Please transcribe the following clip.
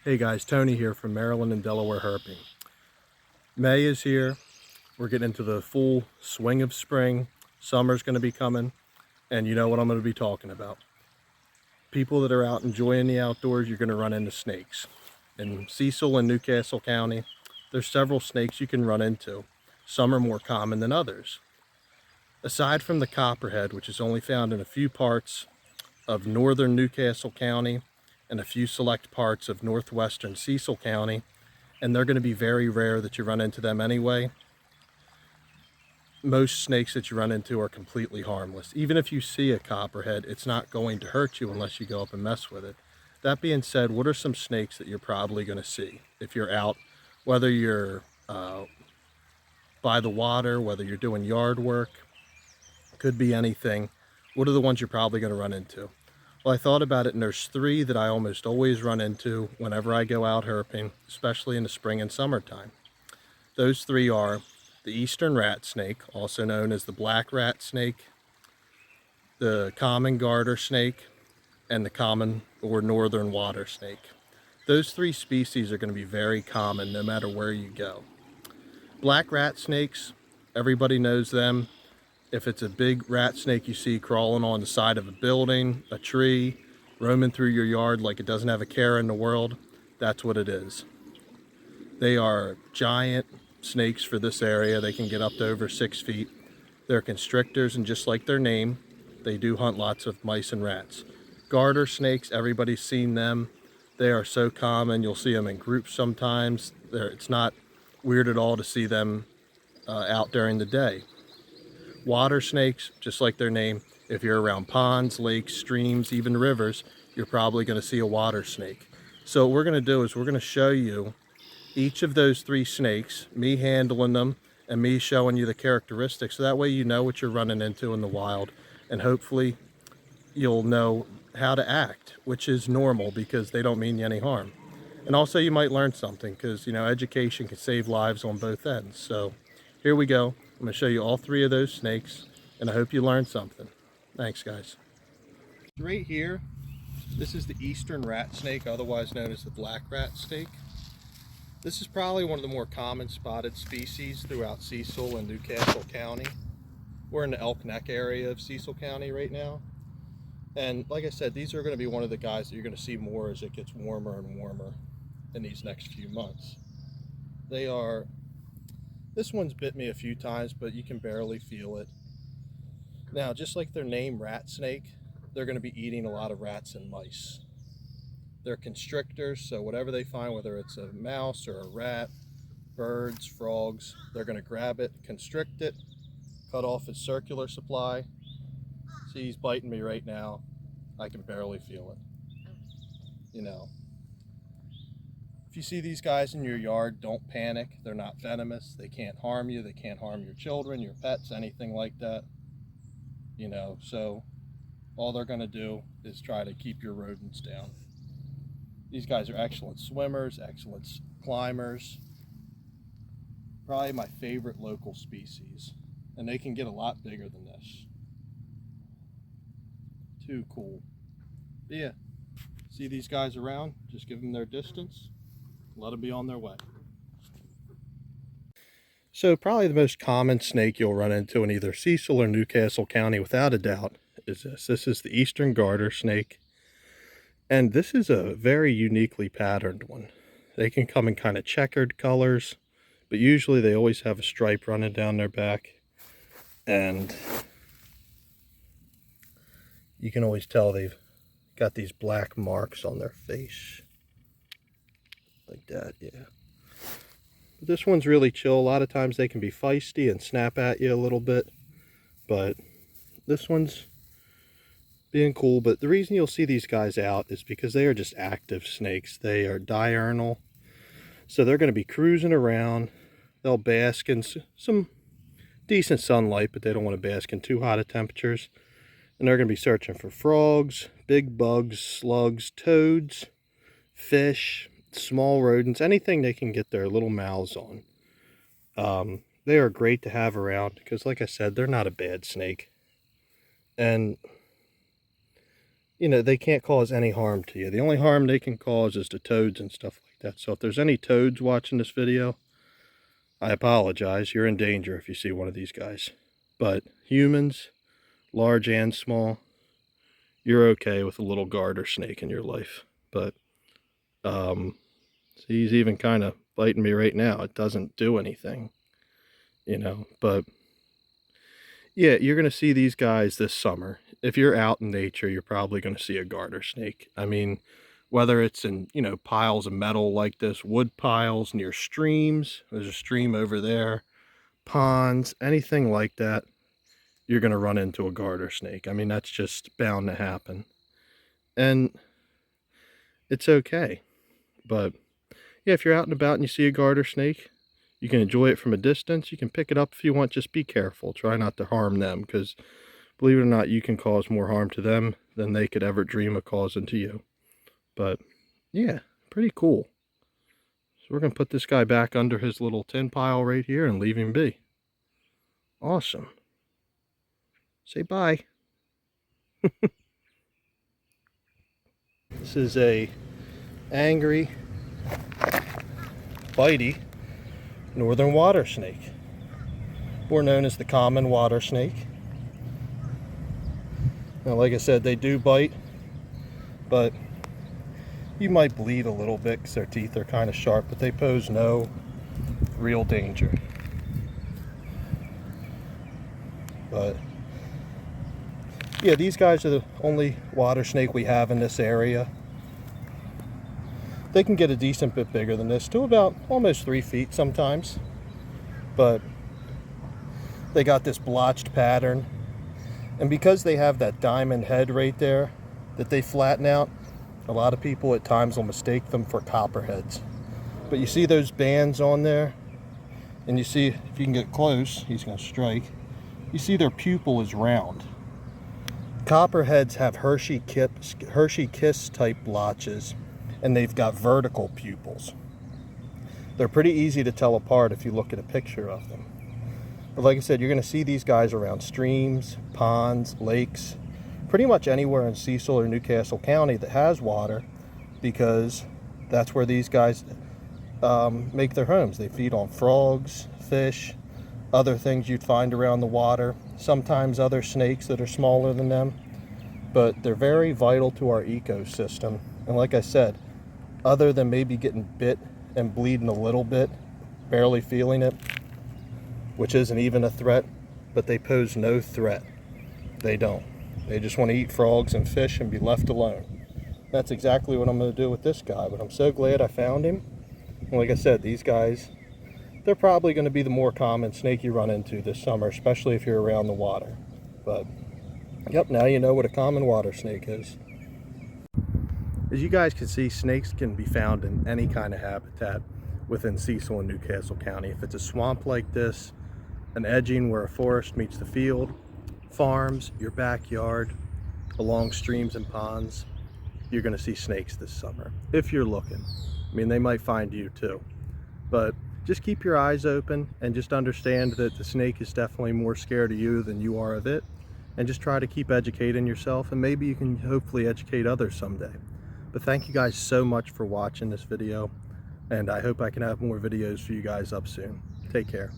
Hey guys, Tony here from Maryland and Delaware herping. May is here. We're getting into the full swing of spring. Summer's going to be coming, and you know what I'm going to be talking about. People that are out enjoying the outdoors, you're going to run into snakes. In Cecil and Newcastle County, there's several snakes you can run into. Some are more common than others. Aside from the copperhead, which is only found in a few parts of northern Newcastle County and a few select parts of northwestern Cecil County, and they're going to be very rare that you run into them anyway. Most snakes that you run into are completely harmless. Even if you see a copperhead, it's not going to hurt you unless you go up and mess with it. That being said, what are some snakes that you're probably going to see if you're out, whether you're by the water, whether you're doing yard work, could be anything. What are the ones you're probably going to run into? Well, I thought about it, and there's three that I almost always run into whenever I go out herping, especially in the spring and summertime. Those three are the eastern rat snake, also known as the black rat snake, the common garter snake, and the common or northern water snake. Those three species are going to be very common no matter where you go. Black rat snakes, everybody knows them. If it's a big rat snake you see crawling on the side of a building, a tree, roaming through your yard like it doesn't have a care in the world, that's what it is. They are giant snakes for this area. They can get up to over 6 feet. They're constrictors, and just like their name, they do hunt lots of mice and rats. Garter snakes, everybody's seen them. They are so common. You'll see them in groups sometimes. It's not weird at all to see them out during the day. Water snakes, just like their name, if you're around ponds, lakes, streams, even rivers, you're probably going to see a water snake. So what we're going to do is we're going to show you each of those three snakes, me handling them and me showing you the characteristics, so that way you know what you're running into in the wild, and hopefully you'll know how to act, which is normal because they don't mean you any harm. And also you might learn something, because education can save lives on both ends. So here we go. I'm going to show you all three of those snakes, and I hope you learned something. Thanks, guys. Right here, this is the eastern rat snake, otherwise known as the black rat snake. This is probably one of the more common spotted species throughout Cecil and Newcastle County. We're in the Elk Neck area of Cecil County right now. And like I said, these are going to be one of the guys that you're going to see more as it gets warmer and warmer in these next few months. This one's bit me a few times, but you can barely feel it. Now, just like their name, rat snake, they're going to be eating a lot of rats and mice. They're constrictors, so whatever they find, whether it's a mouse or a rat, birds, frogs, they're going to grab it, constrict it, cut off its circular supply. See, he's biting me right now. I can barely feel it. If you see these guys in your yard, don't panic. They're not venomous. They can't harm you. They can't harm your children, your pets, anything like that. So all they're going to do is try to keep your rodents down. These guys are excellent swimmers, excellent climbers. Probably my favorite local species. And they can get a lot bigger than this. Too cool. But yeah, see these guys around? Just give them their distance. Let them be on their way. So probably the most common snake you'll run into in either Cecil or Newcastle County, without a doubt, is this. This is the eastern garter snake. And this is a very uniquely patterned one. They can come in kind of checkered colors, but usually they always have a stripe running down their back. And you can always tell they've got these black marks on their face. Like that, yeah. But this one's really chill. A lot of times they can be feisty and snap at you a little bit, but this one's being cool. But the reason you'll see these guys out is because they are just active snakes. They are diurnal, so they're going to be cruising around. They'll bask in some decent sunlight, but they don't want to bask in too hot of temperatures. And they're going to be searching for frogs, big bugs, slugs, toads, fish, small rodents, anything they can get their little mouths on. They are great to have around because, like I said, they're not a bad snake. And you know, they can't cause any harm to you. The only harm they can cause is to toads and stuff like that. So if there's any toads watching this video, I apologize. You're in danger if you see one of these guys. But humans, large and small, you're okay with a little garter snake in your life. But he's even kind of biting me right now. It doesn't do anything, you know. But yeah, you're going to see these guys this summer. If you're out in nature, you're probably going to see a garter snake. I mean, whether it's in, you know, piles of metal like this, wood piles near streams, there's a stream over there, ponds, anything like that, you're going to run into a garter snake. I mean, that's just bound to happen. And it's okay. But yeah, if you're out and about and you see a garter snake, you can enjoy it from a distance. You can pick it up if you want. Just be careful. Try not to harm them, because believe it or not, you can cause more harm to them than they could ever dream of causing to you. But yeah, pretty cool. So we're going to put this guy back under his little tin pile right here and leave him be. Awesome. Say bye. This is a angry, bitey northern water snake, or known as the common water snake. Now, like I said, they do bite, but you might bleed a little bit because their teeth are kind of sharp, but they pose no real danger. But yeah, these guys are the only water snake we have in this area. They can get a decent bit bigger than this, to about almost 3 feet sometimes. But they got this blotched pattern. And because they have that diamond head right there that they flatten out, a lot of people at times will mistake them for copperheads. But you see those bands on there? And you see, if you can get close, he's going to strike. You see their pupil is round. Copperheads have Hershey Kiss type blotches, and they've got vertical pupils. They're pretty easy to tell apart if you look at a picture of them. But like I said, you're going to see these guys around streams, ponds, lakes, pretty much anywhere in Cecil or Newcastle County that has water, because that's where these guys make their homes. They feed on frogs, fish, other things you'd find around the water, sometimes other snakes that are smaller than them. But they're very vital to our ecosystem. And like I said, other than maybe getting bit and bleeding a little bit, barely feeling it, which isn't even a threat, but they pose no threat. They don't. They just want to eat frogs and fish and be left alone. That's exactly what I'm going to do with this guy, but I'm so glad I found him. And like I said, these guys, they're probably going to be the more common snake you run into this summer, especially if you're around the water. But yep, now you know what a common water snake is. As you guys can see, snakes can be found in any kind of habitat within Cecil and Newcastle County. If it's a swamp like this, an edging where a forest meets the field, farms, your backyard, along streams and ponds, you're going to see snakes this summer, if you're looking. I mean, they might find you too. But just keep your eyes open and just understand that the snake is definitely more scared of you than you are of it. And just try to keep educating yourself, and maybe you can hopefully educate others someday. But thank you guys so much for watching this video, and I hope I can have more videos for you guys up soon. Take care.